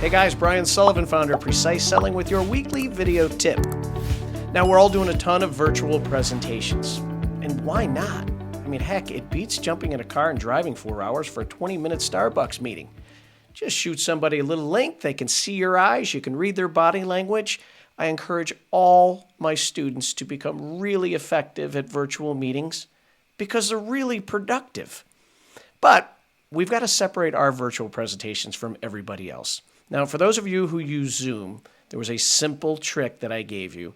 Hey guys, Brian Sullivan, founder of Precise Selling with your weekly video tip. Now we're all doing a ton of virtual presentations, and why not? I mean, heck, it beats jumping in a car and driving 4 hours for a 20-minute Starbucks meeting. Just shoot somebody a little link, they can see your eyes, you can read their body language. I encourage all my students to become really effective at virtual meetings because they're really productive. But we've got to separate our virtual presentations from everybody else. Now, for those of you who use Zoom, there was a simple trick that I gave you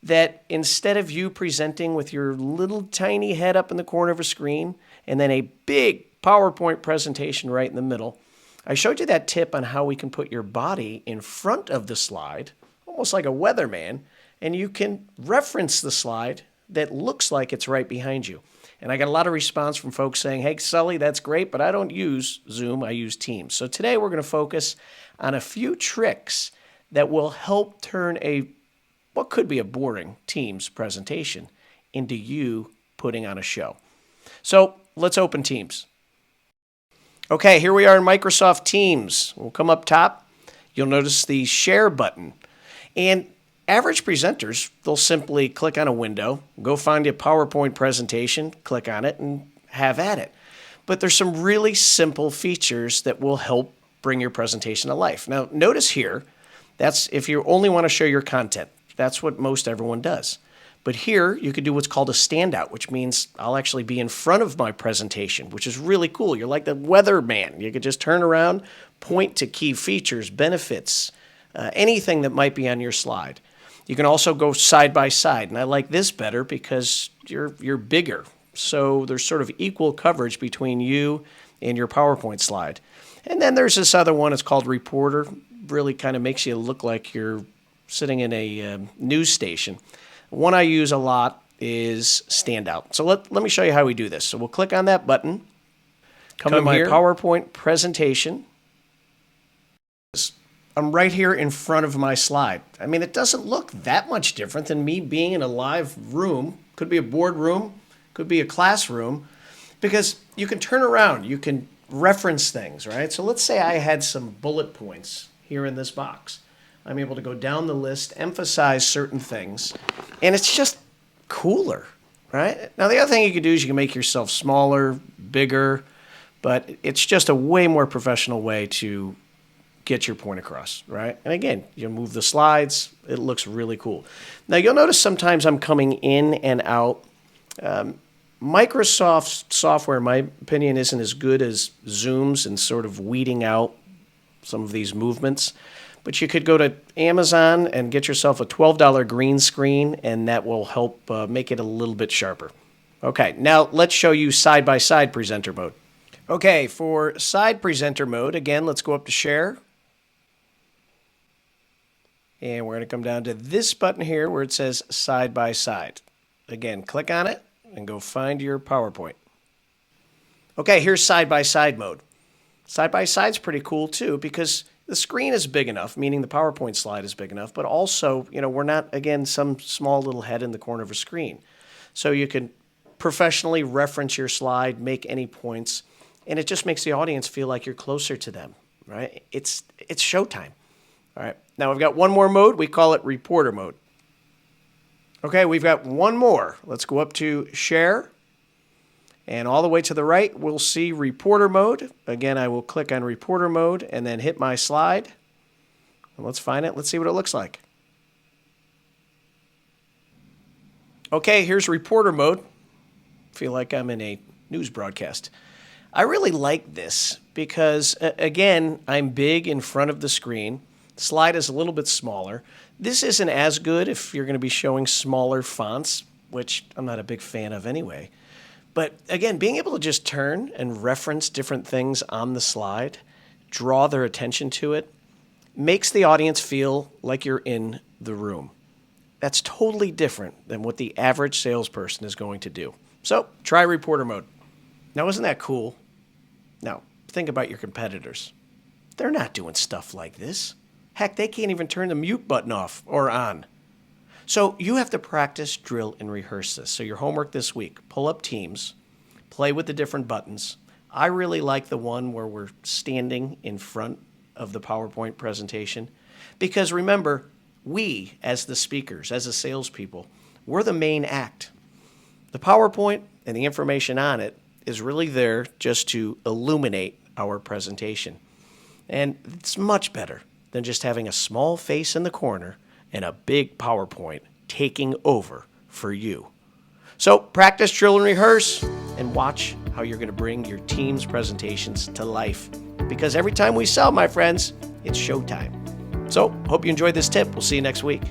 that instead of you presenting with your little tiny head up in the corner of a screen and then a big PowerPoint presentation right in the middle, I showed you that tip on how we can put your body in front of the slide, almost like a weatherman, and you can reference the slide that looks like it's right behind you. And I got a lot of response from folks saying, hey, Sully, that's great, but I don't use Zoom, I use Teams. So today we're going to focus on a few tricks that will help turn what could be a boring Teams presentation into you putting on a show. So let's open Teams. Okay, here we are in Microsoft Teams. We'll come up top. You'll notice the share button. And average presenters, they'll simply click on a window, go find a PowerPoint presentation, click on it, and have at it. But there's some really simple features that will help bring your presentation to life. Now, notice here, that's if you only want to show your content. That's what most everyone does. But here, you could do what's called a standout, which means I'll actually be in front of my presentation, which is really cool. You're like the weatherman. You could just turn around, point to key features, benefits, anything that might be on your slide. You can also go side by side, and I like this better because you're bigger. So there's sort of equal coverage between you and your PowerPoint slide. And then there's this other one, it's called Reporter. Really kind of makes you look like you're sitting in a news station. One I use a lot is Standout. So let me show you how we do this. So we'll click on that button, come to my PowerPoint presentation. I'm right here in front of my slide. I mean, it doesn't look that much different than me being in a live room. Could be a boardroom, could be a classroom, because you can turn around, you can reference things, right? So let's say I had some bullet points here in this box. I'm able to go down the list, emphasize certain things, and it's just cooler, right? Now, the other thing you can do is you can make yourself smaller, bigger, but it's just a way more professional way to get your point across, right? And again, you move the slides, it looks really cool. Now, you'll notice sometimes I'm coming in and out. Microsoft's software, in my opinion, isn't as good as Zoom's in sort of weeding out some of these movements. But you could go to Amazon and get yourself a $12 green screen, and that will help make it a little bit sharper. Okay, now let's show you side-by-side presenter mode. Okay, for side presenter mode, again, let's go up to Share. And we're going to come down to this button here where it says side-by-side. Again, click on it and go find your PowerPoint. Okay, here's side-by-side mode. Side-by-side's pretty cool too because the screen is big enough, meaning the PowerPoint slide is big enough, but also, we're not, again, some small little head in the corner of a screen. So you can professionally reference your slide, make any points, and it just makes the audience feel like you're closer to them, right? It's showtime. All right, now we've got one more mode. We call it Reporter mode. Okay, we've got one more. Let's go up to Share. And all the way to the right, we'll see Reporter mode. Again, I will click on Reporter mode and then hit my slide. And let's find it. Let's see what it looks like. Okay, here's Reporter mode. Feel like I'm in a news broadcast. I really like this because, again, I'm big in front of the screen. The slide is a little bit smaller. This isn't as good if you're going to be showing smaller fonts, which I'm not a big fan of anyway. But again, being able to just turn and reference different things on the slide, draw their attention to it, makes the audience feel like you're in the room. That's totally different than what the average salesperson is going to do. So try Reporter mode. Now, isn't that cool? Now, think about your competitors. They're not doing stuff like this. Heck, they can't even turn the mute button off or on. So you have to practice, drill, and rehearse this. So your homework this week, pull up Teams, play with the different buttons. I really like the one where we're standing in front of the PowerPoint presentation. Because remember, we, as the speakers, as the salespeople, we're the main act. The PowerPoint and the information on it is really there just to illuminate our presentation. And it's much better than just having a small face in the corner and a big PowerPoint taking over for you. So practice, drill, and rehearse, and watch how you're going to bring your team's presentations to life. Because every time we sell, my friends, it's showtime. So hope you enjoyed this tip. We'll see you next week.